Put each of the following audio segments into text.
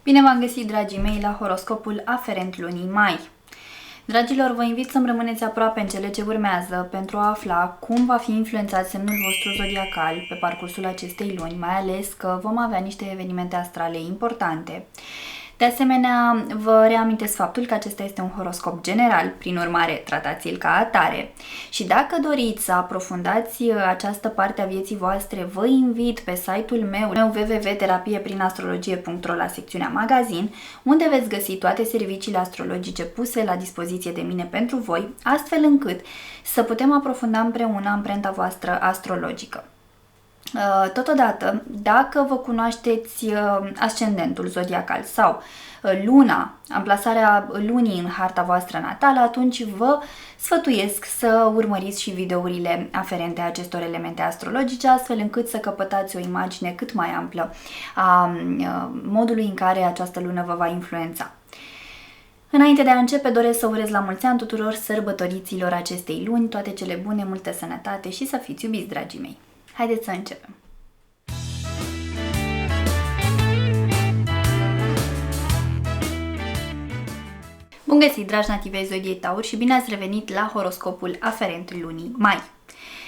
Bine v-am găsit, dragii mei, la horoscopul aferent lunii mai. Dragilor, vă invit să-mi rămâneți aproape în cele ce urmează pentru a afla cum va fi influențat semnul vostru zodiacal pe parcursul acestei luni, mai ales că vom avea niște evenimente astrale importante. De asemenea, vă reamintesc faptul că acesta este un horoscop general, prin urmare, tratați-l ca atare. Și dacă doriți să aprofundați această parte a vieții voastre, vă invit pe site-ul meu www.terapieprin-astrologie.ro la secțiunea magazin, unde veți găsi toate serviciile astrologice puse la dispoziție de mine pentru voi, astfel încât să putem aprofunda împreună amprenta voastră astrologică. Totodată, dacă vă cunoașteți ascendentul zodiacal sau luna, amplasarea lunii în harta voastră natală, atunci vă sfătuiesc să urmăriți și videourile aferente acestor elemente astrologice, astfel încât să căpătați o imagine cât mai amplă a modului în care această lună vă va influența. Înainte de a începe, doresc să urez la mulți ani tuturor sărbătoriților acestei luni, toate cele bune, multă sănătate și să fiți iubiți, dragii mei! Haideți să începem! Bun găsit, dragi nativei zodiei Taur, și bine ați revenit la horoscopul aferent lunii mai.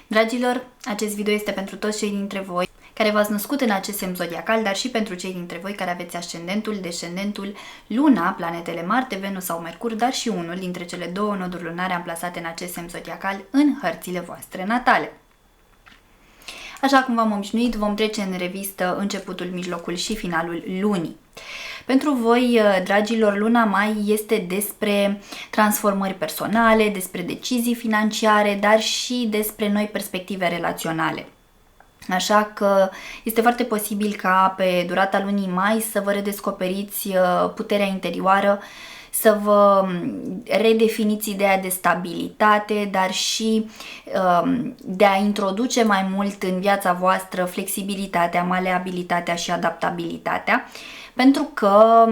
Dragilor, acest video este pentru toți cei dintre voi care v-ați născut în acest semn zodiacal, dar și pentru cei dintre voi care aveți ascendentul, descendentul, luna, planetele Marte, Venus sau Mercur, dar și unul dintre cele două noduri lunare amplasate în acest semn zodiacal în hărțile voastre natale. Așa cum v-am obișnuit, vom trece în revistă începutul, mijlocul și finalul lunii. Pentru voi, dragilor, luna mai este despre transformări personale, despre decizii financiare, dar și despre noi perspective relaționale. Așa că este foarte posibil ca pe durata lunii mai să vă redescoperiți puterea interioară, să vă redefiniți ideea de stabilitate, dar și de a introduce mai mult în viața voastră flexibilitatea, maleabilitatea și adaptabilitatea, pentru că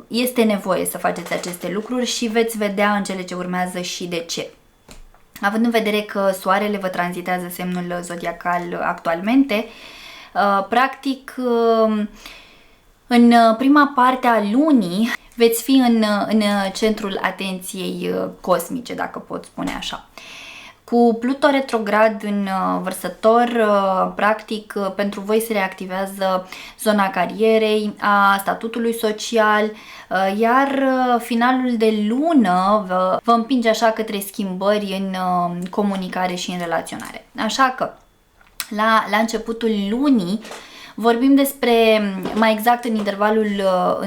este nevoie să faceți aceste lucruri și veți vedea în cele ce urmează și de ce. Având în vedere că soarele vă tranzitează semnul zodiacal actualmente, practic în prima parte a lunii veți fi în centrul atenției cosmice, dacă pot spune așa. Cu Pluto retrograd în Vărsător, practic pentru voi se reactivează zona carierei, a statutului social, iar finalul de lună vă împinge așa către schimbări în comunicare și în relaționare. Așa că la începutul lunii vorbim despre, mai exact în intervalul 1-10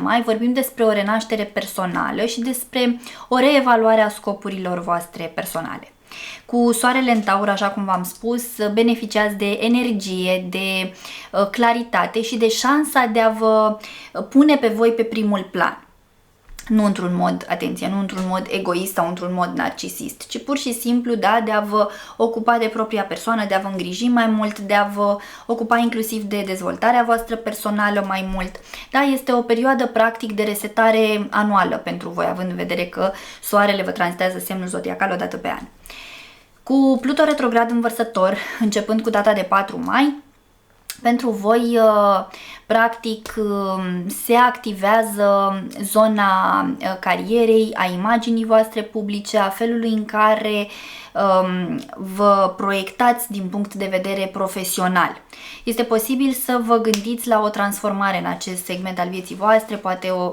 mai, vorbim despre o renaștere personală și despre o reevaluare a scopurilor voastre personale. Cu soarele în Taur, așa cum v-am spus, beneficiați de energie, de claritate și de șansa de a vă pune pe voi pe primul plan. Nu într-un mod, atenție, nu într-un mod egoist sau într-un mod narcisist, ci pur și simplu, da, de a vă ocupa de propria persoană, de a vă îngriji mai mult, de a vă ocupa inclusiv de dezvoltarea voastră personală mai mult. Da, este o perioadă practic de resetare anuală pentru voi, având în vedere că soarele vă tranzitează semnul zodiacal o dată pe an. Cu Pluto retrograd în Vărsător, începând cu data de 4 mai, pentru voi, practic, se activează zona carierei, a imaginii voastre publice, a felului în care vă proiectați din punct de vedere profesional. Este posibil să vă gândiți la o transformare în acest segment al vieții voastre, poate o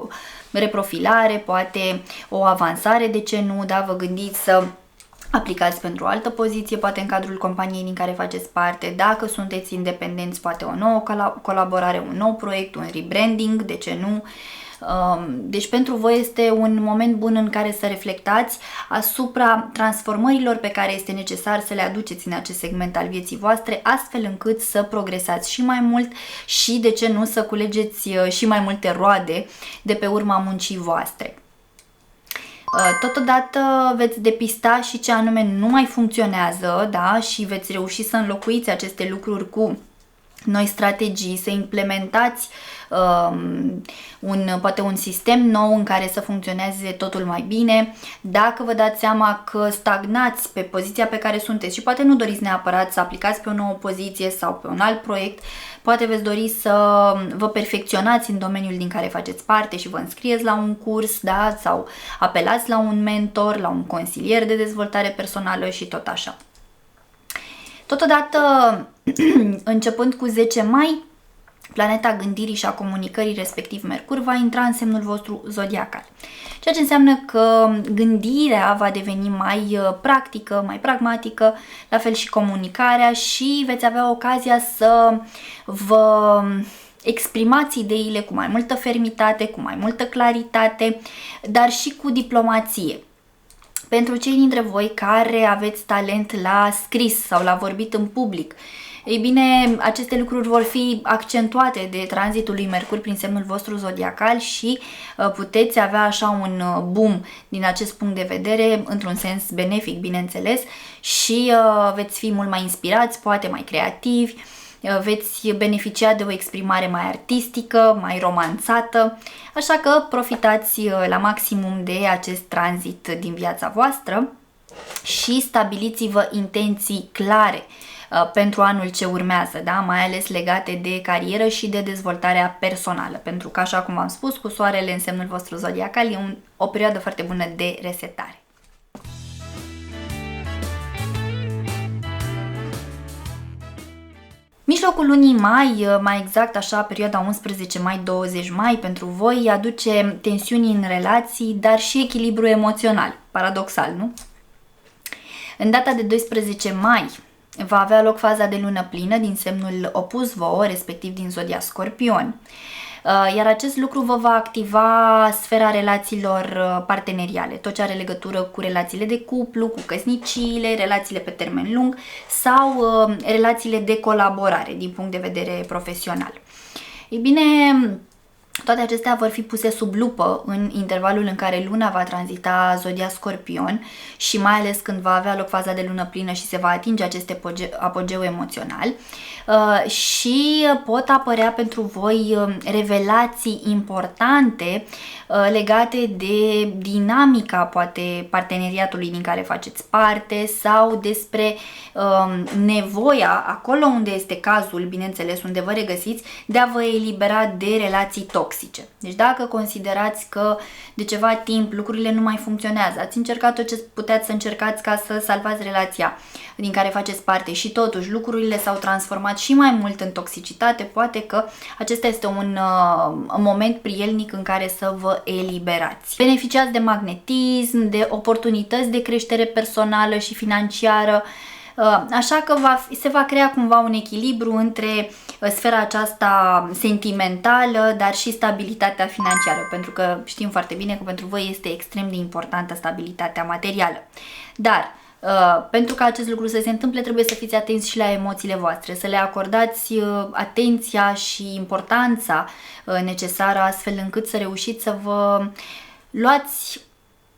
reprofilare, poate o avansare, de ce nu, da, vă gândiți să aplicați pentru o altă poziție, poate în cadrul companiei din care faceți parte. Dacă sunteți independenți, poate o nouă colaborare, un nou proiect, un rebranding, de ce nu? Deci pentru voi este un moment bun în care să reflectați asupra transformărilor pe care este necesar să le aduceți în acest segment al vieții voastre, astfel încât să progresați și mai mult și, de ce nu, să culegeți și mai multe roade de pe urma muncii voastre. Totodată veți depista și ce anume nu mai funcționează, da? Și veți reuși să înlocuiți aceste lucruri cu noi strategii, să implementați poate un sistem nou în care să funcționeze totul mai bine. Dacă vă dați seama că stagnați pe poziția pe care sunteți și poate nu doriți neapărat să aplicați pe o nouă poziție sau pe un alt proiect, poate veți dori să vă perfecționați în domeniul din care faceți parte și vă înscrieți la un curs, da? Sau apelați la un mentor, la un consilier de dezvoltare personală și tot așa. Totodată, începând cu 10 mai, planeta gândirii și a comunicării, respectiv Mercur, va intra în semnul vostru zodiacal. Ceea ce înseamnă că gândirea va deveni mai practică, mai pragmatică, la fel și comunicarea, și veți avea ocazia să vă exprimați ideile cu mai multă fermitate, cu mai multă claritate, dar și cu diplomație. Pentru cei dintre voi care aveți talent la scris sau la vorbit în public, ei bine, aceste lucruri vor fi accentuate de tranzitul lui Mercur prin semnul vostru zodiacal și puteți avea așa un boom din acest punct de vedere, într-un sens benefic, bineînțeles, și veți fi mult mai inspirați, poate mai creativi, veți beneficia de o exprimare mai artistică, mai romanțată, așa că profitați la maximum de acest tranzit din viața voastră și stabiliți-vă intenții clare pentru anul ce urmează, da? Mai ales legate de carieră și de dezvoltarea personală, pentru că, așa cum am spus, cu soarele în semnul vostru zodiacal e o perioadă foarte bună de resetare. Mijlocul lunii mai, mai exact așa, perioada 11 mai-20 mai, pentru voi aduce tensiuni în relații, dar și echilibru emoțional. Paradoxal, nu? În data de 12 mai va avea loc faza de lună plină din semnul opus vouă, respectiv din zodia Scorpion. Iar acest lucru vă va activa sfera relațiilor parteneriale, tot ce are legătură cu relațiile de cuplu, cu căsniciile, relațiile pe termen lung sau relațiile de colaborare din punct de vedere profesional. Ei bine, toate acestea vor fi puse sub lupă în intervalul în care luna va tranzita zodia Scorpion și mai ales când va avea loc faza de lună plină și se va atinge acest apogeu emoțional, și pot apărea pentru voi revelații importante legate de dinamica, poate, parteneriatului din care faceți parte sau despre nevoia, acolo unde este cazul, bineînțeles, unde vă regăsiți, de a vă elibera de relații toxice. Deci dacă considerați că de ceva timp lucrurile nu mai funcționează, ați încercat tot ce puteați să încercați ca să salvați relația din care faceți parte și totuși lucrurile s-au transformat și mai mult în toxicitate, poate că acesta este un moment prielnic în care să vă eliberați. Beneficiați de magnetism, de oportunități de creștere personală și financiară, așa că se va crea cumva un echilibru între sfera aceasta sentimentală, dar și stabilitatea financiară, pentru că știm foarte bine că pentru voi este extrem de importantă stabilitatea materială. Dar pentru ca acest lucru să se întâmple, trebuie să fiți atenți și la emoțiile voastre, să le acordați atenția și importanța necesară, astfel încât să reușiți să vă luați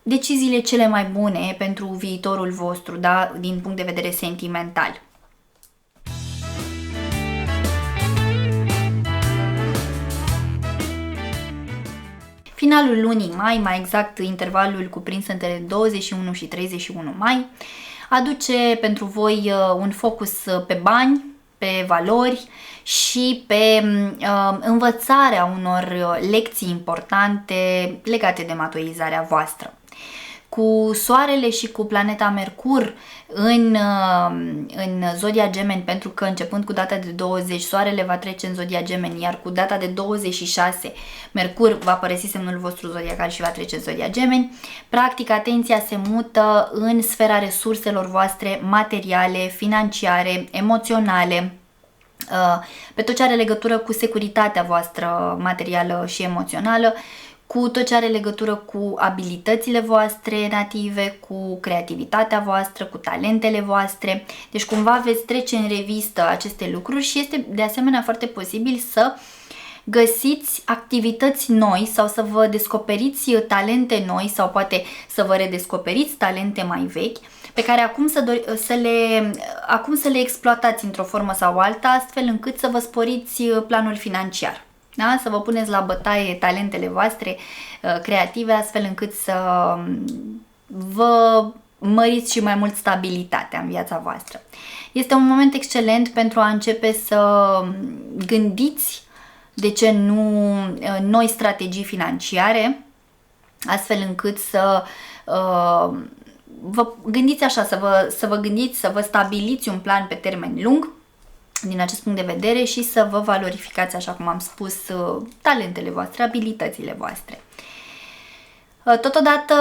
deciziile cele mai bune pentru viitorul vostru, da? Din punct de vedere sentimental. Finalul lunii mai, mai exact intervalul cuprins între 21 și 31 mai, aduce pentru voi un focus pe bani, pe valori și pe învățarea unor lecții importante legate de maturizarea voastră. Cu soarele și cu planeta Mercur în zodia Gemeni, pentru că începând cu data de 20 soarele va trece în zodia Gemeni, iar cu data de 26 Mercur va părăsi semnul vostru zodiacal și va trece în zodia Gemeni, practic atenția se mută în sfera resurselor voastre materiale, financiare, emoționale, pe tot ce are legătură cu securitatea voastră materială și emoțională, cu tot ce are legătură cu abilitățile voastre native, cu creativitatea voastră, cu talentele voastre. Deci cumva veți trece în revistă aceste lucruri și este de asemenea foarte posibil să găsiți activități noi sau să vă descoperiți talente noi sau poate să vă redescoperiți talente mai vechi, pe care acum să le exploatați într-o formă sau alta, astfel încât să vă sporiți planul financiar. Da? Să vă puneți la bătaie talentele voastre creative, astfel încât să vă măriți și mai mult stabilitatea în viața voastră. Este un moment excelent pentru a începe să gândiți, de ce nu, noi strategii financiare, astfel încât să vă gândiți așa, să vă gândiți, să vă stabiliți un plan pe termen lung din acest punct de vedere și să vă valorificați, așa cum am spus, talentele voastre, abilitățile voastre. Totodată,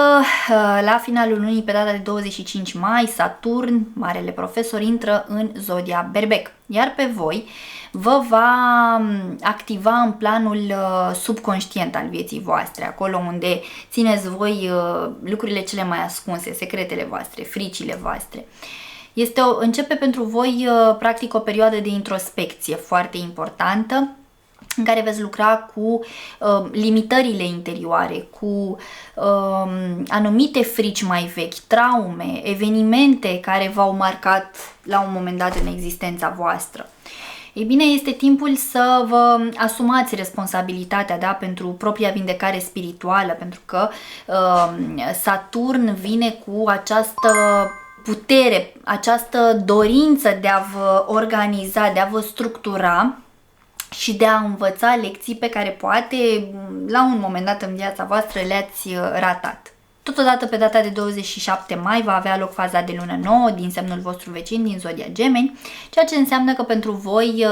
la finalul lunii, pe data de 25 mai, Saturn, marele profesor, intră în zodia Berbec, iar pe voi vă va activa în planul subconștient al vieții voastre, acolo unde țineți voi lucrurile cele mai ascunse, secretele voastre, fricile voastre. Începe pentru voi, practic, o perioadă de introspecție foarte importantă, în care veți lucra cu limitările interioare, cu anumite frici mai vechi, traume, evenimente care v-au marcat la un moment dat în existența voastră. Ei bine, este timpul să vă asumați responsabilitatea, da, pentru propria vindecare spirituală, pentru că Saturn vine cu această putere, această dorință de a vă organiza, de a vă structura și de a învăța lecții pe care poate la un moment dat în viața voastră le-ați ratat. Totodată, pe data de 27 mai va avea loc faza de lună nouă din semnul vostru vecin, din zodia Gemeni, ceea ce înseamnă că pentru voi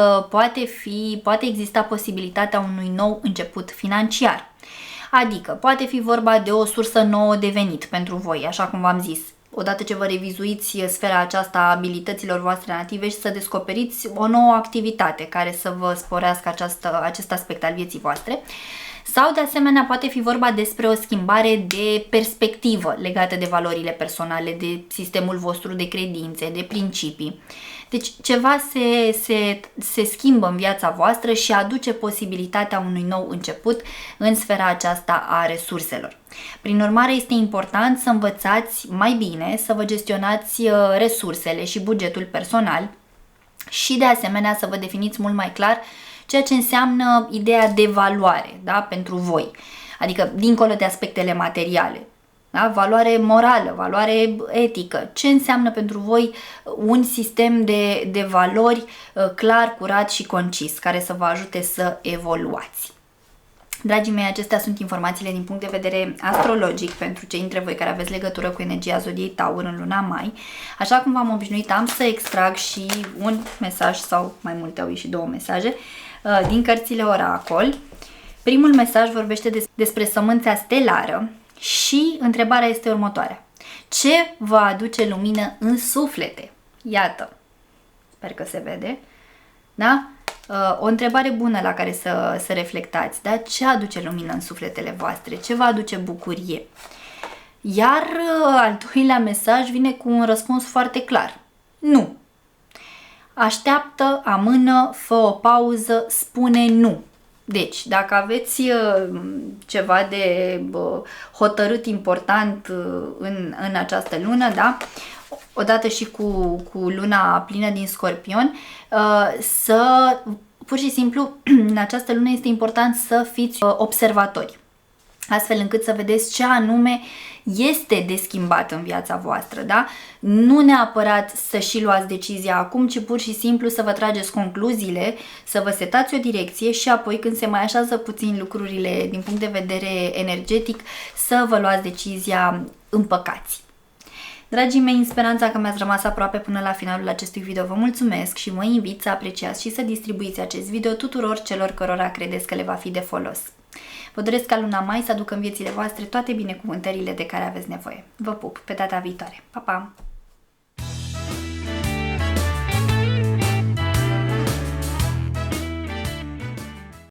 poate exista posibilitatea unui nou început financiar. Adică poate fi vorba de o sursă nouă de venit pentru voi, așa cum v-am zis. Odată ce vă revizuiți sfera aceasta a abilităților voastre native și să descoperiți o nouă activitate care să vă sporească acest aspect al vieții voastre. Sau, de asemenea, poate fi vorba despre o schimbare de perspectivă legată de valorile personale, de sistemul vostru de credințe, de principii. Deci ceva se schimbă în viața voastră și aduce posibilitatea unui nou început în sfera aceasta a resurselor. Prin urmare, este important să învățați mai bine, să vă gestionați resursele și bugetul personal și, de asemenea, să vă definiți mult mai clar ceea ce înseamnă ideea de valoare, da, pentru voi, adică dincolo de aspectele materiale. Da? Valoare morală, valoare etică, ce înseamnă pentru voi un sistem de valori clar, curat și concis, care să vă ajute să evoluați. Dragii mei, acestea sunt informațiile din punct de vedere astrologic pentru cei dintre voi care aveți legătură cu energia zodiei Taur în luna mai. Așa cum v-am obișnuit, am să extrag și un mesaj sau mai multe, au și două mesaje din cărțile Oracol. Primul mesaj vorbește despre sămânța stelară și întrebarea este următoarea. Ce vă aduce lumină în suflete? Iată, sper că se vede, da? O întrebare bună la care să reflectați, da? Ce aduce lumină în sufletele voastre? Ce vă aduce bucurie? Iar al doilea mesaj vine cu un răspuns foarte clar. Nu. Așteaptă, amână, fă o pauză, spune nu. Deci, dacă aveți ceva de hotărât important în această lună, da? Odată și cu luna plină din Scorpion, pur și simplu, în această lună este important să fiți observatori, astfel încât să vedeți ce anume este de schimbat în viața voastră, da? Nu neapărat să și luați decizia acum, ci pur și simplu să vă trageți concluziile, să vă setați o direcție și apoi, când se mai așează puțin lucrurile din punct de vedere energetic, să vă luați decizia împăcați. Dragii mei, în speranța că mi-ați rămas aproape până la finalul acestui video, vă mulțumesc și vă invit să apreciați și să distribuiți acest video tuturor celor cărora credeți că le va fi de folos. Vă doresc ca luna mai să aducă în viețile voastre toate binecuvântările de care aveți nevoie. Vă pup, pe data viitoare. Pa, pa!